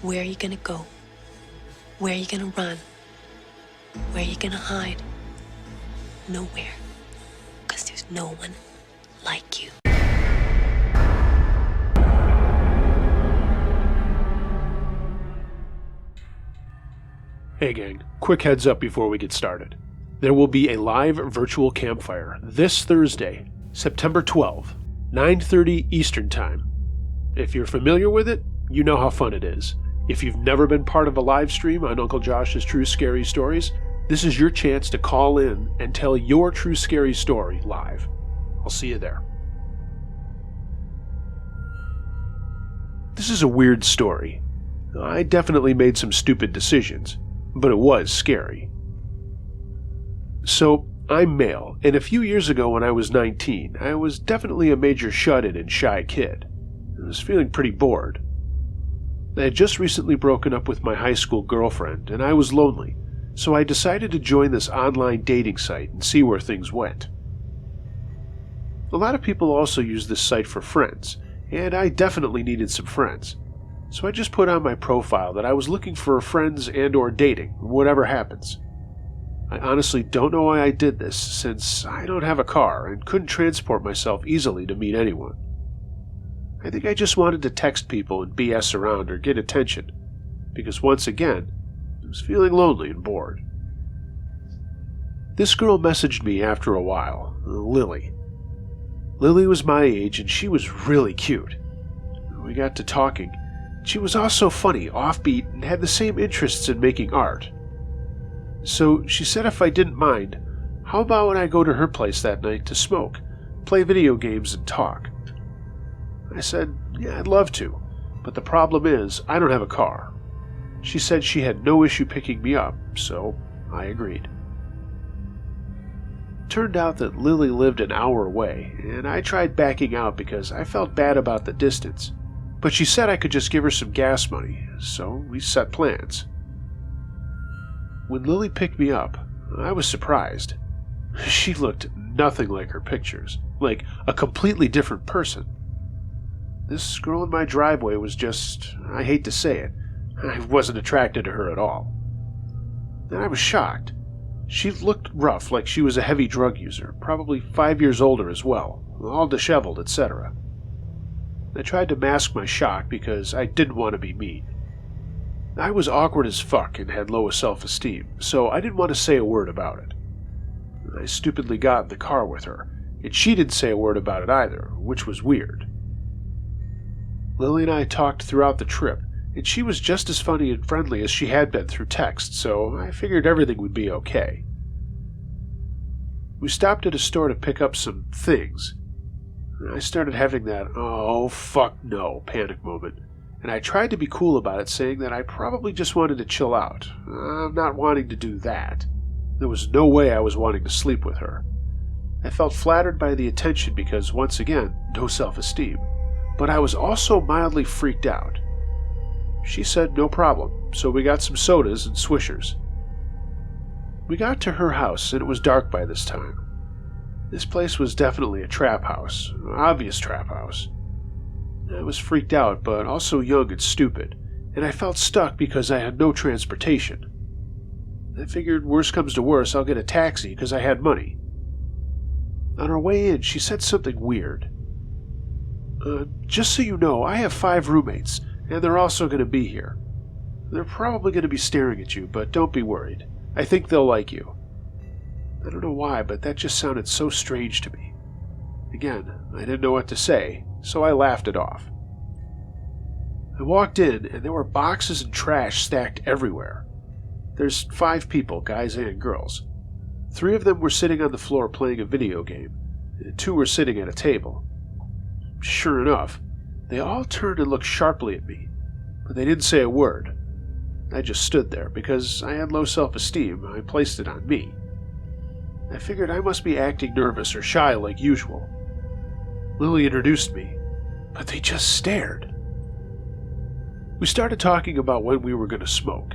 Where are you gonna go? Where are you gonna run? Where are you gonna hide? Nowhere. Because there's no one like you. Hey gang, quick heads up before we get started. There will be a live virtual campfire this Thursday, September 12, 9:30 Eastern Time. If you're familiar with it, you know how fun it is. If you've never been part of a live stream on Uncle Josh's True Scary Stories, this is your chance to call in and tell your true scary story live. I'll see you there. This is a weird story. I definitely made some stupid decisions, but it was scary. So, I'm male, and a few years ago when I was 19, I was definitely a major shut-in and shy kid. I was feeling pretty bored. I had just recently broken up with my high school girlfriend, and I was lonely, so I decided to join this online dating site and see where things went. A lot of people also use this site for friends, and I definitely needed some friends. So I just put on my profile that I was looking for friends and or dating, whatever happens. I honestly don't know why I did this, since I don't have a car and couldn't transport myself easily to meet anyone. I think I just wanted to text people and BS around or get attention, because once again, I was feeling lonely and bored. This girl messaged me after a while, Lily. Lily was my age and she was really cute. We got to talking. She was also funny, offbeat, and had the same interests in making art. So she said if I didn't mind, how about when I go to her place that night to smoke, play video games, and talk? I said, yeah, I'd love to, but the problem is I don't have a car. She said she had no issue picking me up, so I agreed. Turned out that Lily lived an hour away, and I tried backing out because I felt bad about the distance, but she said I could just give her some gas money, so we set plans. When Lily picked me up, I was surprised. She looked nothing like her pictures, like a completely different person. This girl in my driveway was just, I hate to say it, I wasn't attracted to her at all. And I was shocked. She looked rough, like she was a heavy drug user, probably 5 years older as well, all disheveled, etc. I tried to mask my shock because I didn't want to be mean. I was awkward as fuck and had low self-esteem, so I didn't want to say a word about it. I stupidly got in the car with her, and she didn't say a word about it either, which was weird. Lily and I talked throughout the trip, and she was just as funny and friendly as she had been through text, so I figured everything would be okay. We stopped at a store to pick up some things. I started having that, oh fuck no, panic moment, and I tried to be cool about it, saying that I probably just wanted to chill out. I'm not wanting to do that. There was no way I was wanting to sleep with her. I felt flattered by the attention because, once again, no self-esteem. But I was also mildly freaked out. She said no problem, so we got some sodas and Swishers. We got to her house, and it was dark by this time. This place was definitely a trap house, an obvious trap house. I was freaked out, but also young and stupid, and I felt stuck because I had no transportation. I figured worst comes to worst, I'll get a taxi because I had money. On our way in, she said something weird. Just so you know, I have 5 roommates, and they're also going to be here. They're probably going to be staring at you, but don't be worried. I think they'll like you. I don't know why, but that just sounded so strange to me. Again, I didn't know what to say, so I laughed it off. I walked in, and there were boxes and trash stacked everywhere. There's 5 people, guys and girls. 3 of them were sitting on the floor playing a video game, and 2 were sitting at a table. Sure enough, they all turned and looked sharply at me, but they didn't say a word. I just stood there. Because I had low self-esteem, I placed it on me. I figured I must be acting nervous or shy like usual. Lily introduced me, but they just stared. We started talking about when we were going to smoke.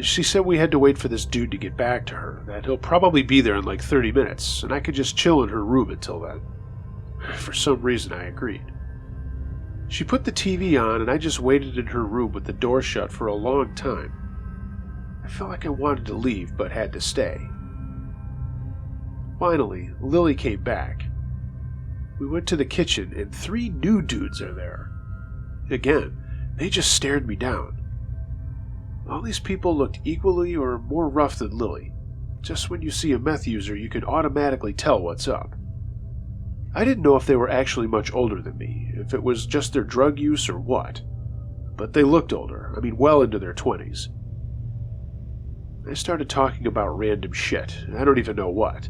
She said we had to wait for this dude to get back to her, that he'll probably be there in like 30 minutes, and I could just chill in her room until then. For some reason, I agreed. She put the TV on, and I just waited in her room with the door shut for a long time. I felt like I wanted to leave, but had to stay. Finally, Lily came back. We went to the kitchen, and 3 new dudes are there. Again, they just stared me down. All these people looked equally or more rough than Lily. Just when you see a meth user, you can automatically tell what's up. I didn't know if they were actually much older than me, if it was just their drug use or what. But they looked older, well into their 20s. I started talking about random shit, I don't even know what.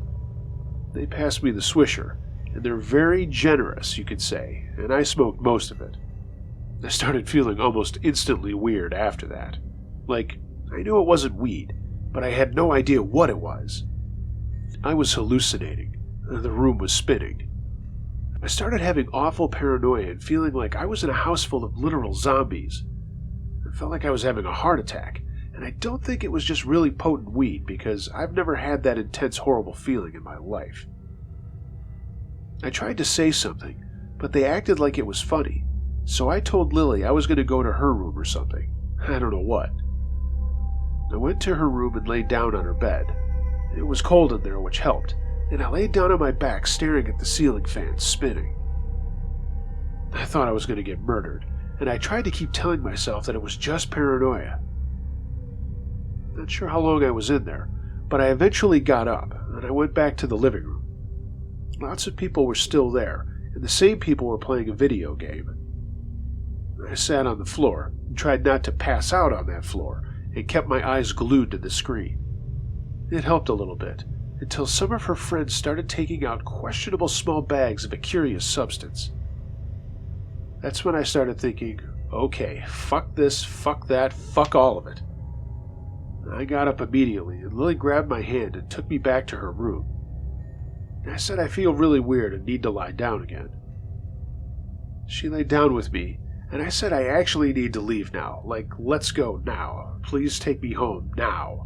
They passed me the swisher, and they're very generous, you could say, and I smoked most of it. I started feeling almost instantly weird after that. Like, I knew it wasn't weed, but I had no idea what it was. I was hallucinating. The room was spinning. I started having awful paranoia and feeling like I was in a house full of literal zombies. I felt like I was having a heart attack, and I don't think it was just really potent weed because I've never had that intense, horrible feeling in my life. I tried to say something, but they acted like it was funny, so I told Lily I was going to go to her room or something. I don't know what. I went to her room and laid down on her bed. It was cold in there, which helped, and I laid down on my back staring at the ceiling fan spinning. I thought I was going to get murdered, and I tried to keep telling myself that it was just paranoia. Not sure how long I was in there, but I eventually got up, and I went back to the living room. Lots of people were still there, and the same people were playing a video game. I sat on the floor and tried not to pass out on that floor, and kept my eyes glued to the screen. It helped a little bit, until some of her friends started taking out questionable small bags of a curious substance. That's when I started thinking, okay, fuck this, fuck that, fuck all of it. I got up immediately, and Lily grabbed my hand and took me back to her room. I said I feel really weird and need to lie down again. She lay down with me, and I said I actually need to leave now, like, let's go now. Please take me home now.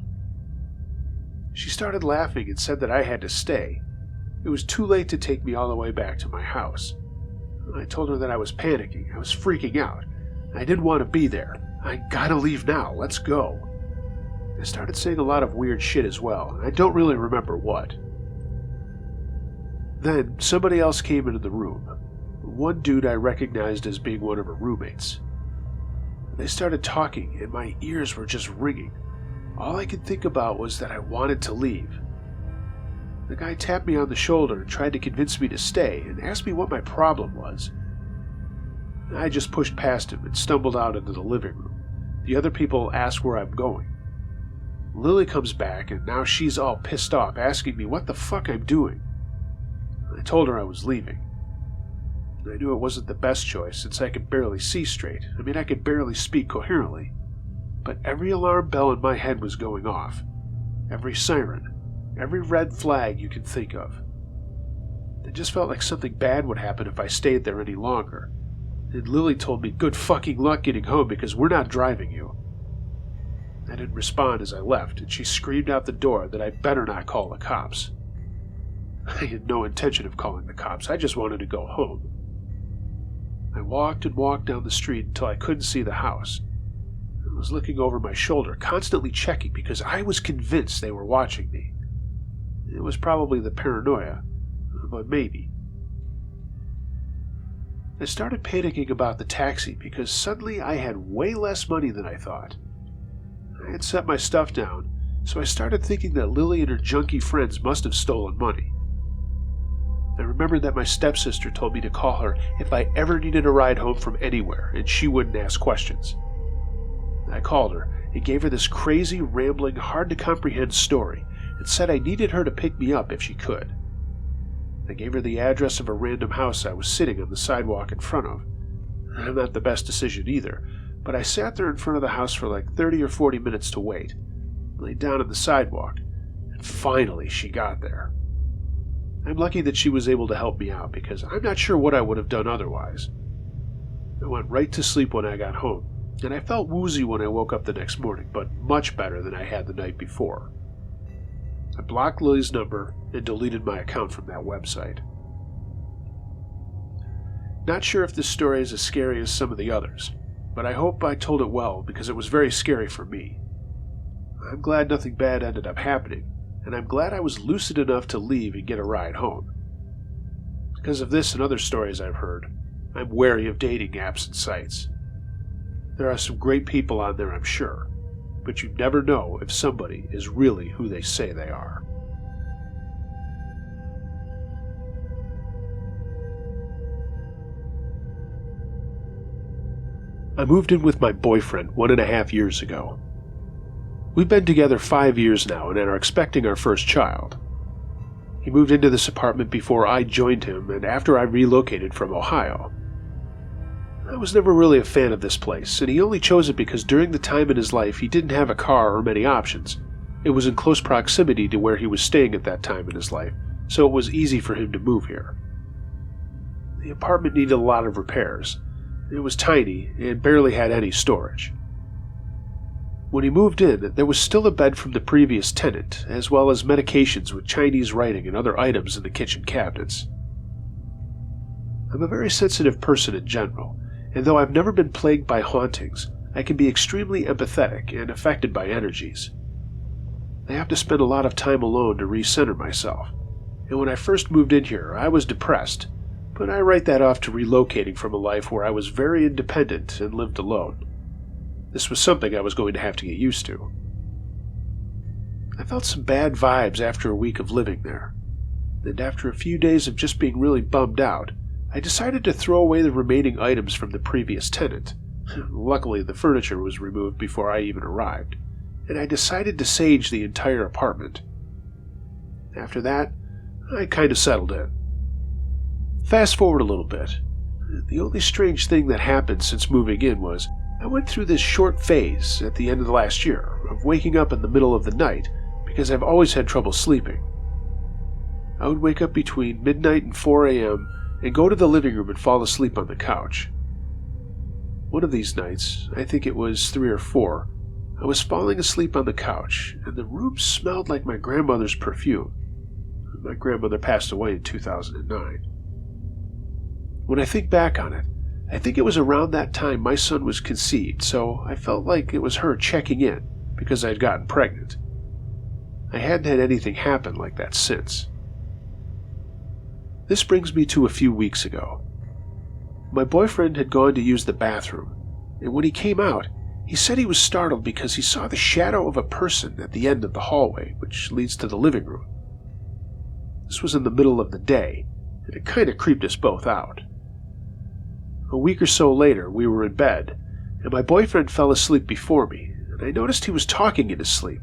She started laughing and said that I had to stay. It was too late to take me all the way back to my house. I told her that I was panicking, I was freaking out. I didn't want to be there. I gotta leave now, let's go. I started saying a lot of weird shit as well, and I don't really remember what. Then, somebody else came into the room. One dude I recognized as being one of her roommates. They started talking, and my ears were just ringing. All I could think about was that I wanted to leave. The guy tapped me on the shoulder and tried to convince me to stay, and asked me what my problem was. I just pushed past him and stumbled out into the living room. The other people asked where I'm going. Lily comes back, and now she's all pissed off, asking me what the fuck I'm doing. I told her I was leaving. I knew it wasn't the best choice, since I could barely see straight. I could barely speak coherently. But every alarm bell in my head was going off. Every siren. Every red flag you can think of. It just felt like something bad would happen if I stayed there any longer. And Lily told me good fucking luck getting home because we're not driving you. I didn't respond as I left, and she screamed out the door that I better not call the cops. I had no intention of calling the cops, I just wanted to go home. I walked and walked down the street until I couldn't see the house. I was looking over my shoulder, constantly checking because I was convinced they were watching me. It was probably the paranoia, but maybe. I started panicking about the taxi because suddenly I had way less money than I thought. I had set my stuff down, so I started thinking that Lily and her junkie friends must have stolen money. I remembered that my stepsister told me to call her if I ever needed a ride home from anywhere, and she wouldn't ask questions. I called her and gave her this crazy, rambling, hard-to-comprehend story and said I needed her to pick me up if she could. I gave her the address of a random house I was sitting on the sidewalk in front of. Not the best decision either, but I sat there in front of the house for like 30 or 40 minutes to wait, laid down on the sidewalk, and finally she got there. I'm lucky that she was able to help me out because I'm not sure what I would have done otherwise. I went right to sleep when I got home, and I felt woozy when I woke up the next morning, but much better than I had the night before. I blocked Lily's number and deleted my account from that website. Not sure if this story is as scary as some of the others, but I hope I told it well because it was very scary for me. I'm glad nothing bad ended up happening, and I'm glad I was lucid enough to leave and get a ride home. Because of this and other stories I've heard, I'm wary of dating apps and sites. There are some great people on there, I'm sure, but you never know if somebody is really who they say they are. I moved in with my boyfriend 1.5 years ago. We've been together 5 years now and are expecting our first child. He moved into this apartment before I joined him and after I relocated from Ohio. I was never really a fan of this place, and he only chose it because during the time in his life he didn't have a car or many options. It was in close proximity to where he was staying at that time in his life, so it was easy for him to move here. The apartment needed a lot of repairs. It was tiny and barely had any storage. When he moved in, there was still a bed from the previous tenant, as well as medications with Chinese writing and other items in the kitchen cabinets. I'm a very sensitive person in general, and though I've never been plagued by hauntings, I can be extremely empathetic and affected by energies. I have to spend a lot of time alone to recenter myself, and when I first moved in here, I was depressed, but I write that off to relocating from a life where I was very independent and lived alone. This was something I was going to have to get used to. I felt some bad vibes after a week of living there, and after a few days of just being really bummed out, I decided to throw away the remaining items from the previous tenant. Luckily, the furniture was removed before I even arrived, and I decided to sage the entire apartment. After that, I kind of settled in. Fast forward a little bit. The only strange thing that happened since moving in was I went through this short phase at the end of the last year of waking up in the middle of the night because I've always had trouble sleeping. I would wake up between midnight and 4 a.m. and go to the living room and fall asleep on the couch. One of these nights, I think it was 3 or 4, I was falling asleep on the couch and the room smelled like my grandmother's perfume. My grandmother passed away in 2009. When I think back on it, I think it was around that time my son was conceived, so I felt like it was her checking in because I'd gotten pregnant. I hadn't had anything happen like that since. This brings me to a few weeks ago. My boyfriend had gone to use the bathroom, and when he came out, he said he was startled because he saw the shadow of a person at the end of the hallway, which leads to the living room. This was in the middle of the day, and it kind of creeped us both out. A week or so later, we were in bed, and my boyfriend fell asleep before me, and I noticed he was talking in his sleep.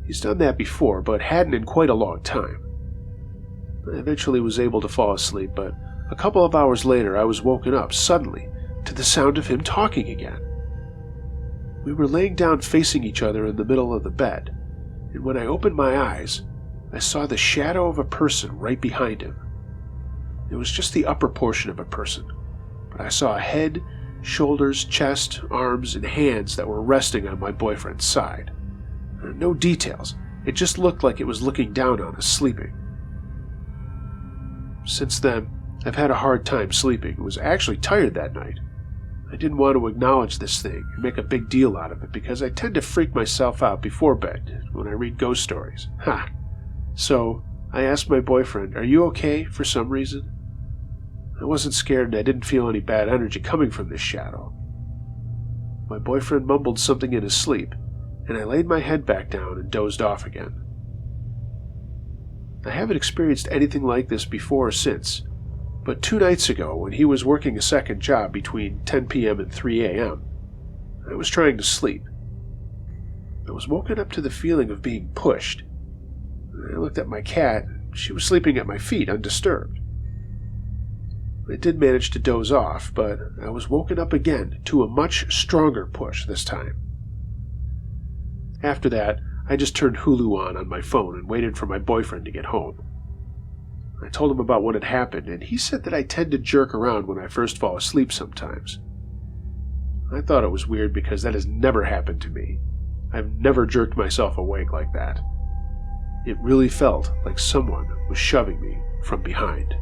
He's done that before, but hadn't in quite a long time. I eventually was able to fall asleep, but a couple of hours later I was woken up suddenly to the sound of him talking again. We were laying down facing each other in the middle of the bed, and when I opened my eyes, I saw the shadow of a person right behind him. It was just the upper portion of a person, but I saw a head, shoulders, chest, arms, and hands that were resting on my boyfriend's side. No details, it just looked like it was looking down on us sleeping. Since then, I've had a hard time sleeping and was actually tired that night. I didn't want to acknowledge this thing and make a big deal out of it because I tend to freak myself out before bed when I read ghost stories. So, I asked my boyfriend, "Are you okay for some reason?" I wasn't scared and I didn't feel any bad energy coming from this shadow. My boyfriend mumbled something in his sleep, and I laid my head back down and dozed off again. I haven't experienced anything like this before or since, but 2 nights ago when he was working a second job between 10 p.m. and 3 a.m., I was trying to sleep. I was woken up to the feeling of being pushed. I looked at my cat. She was sleeping at my feet, undisturbed. I did manage to doze off, but I was woken up again to a much stronger push this time. After that, I just turned Hulu on my phone and waited for my boyfriend to get home. I told him about what had happened, and he said that I tend to jerk around when I first fall asleep sometimes. I thought it was weird because that has never happened to me. I've never jerked myself awake like that. It really felt like someone was shoving me from behind.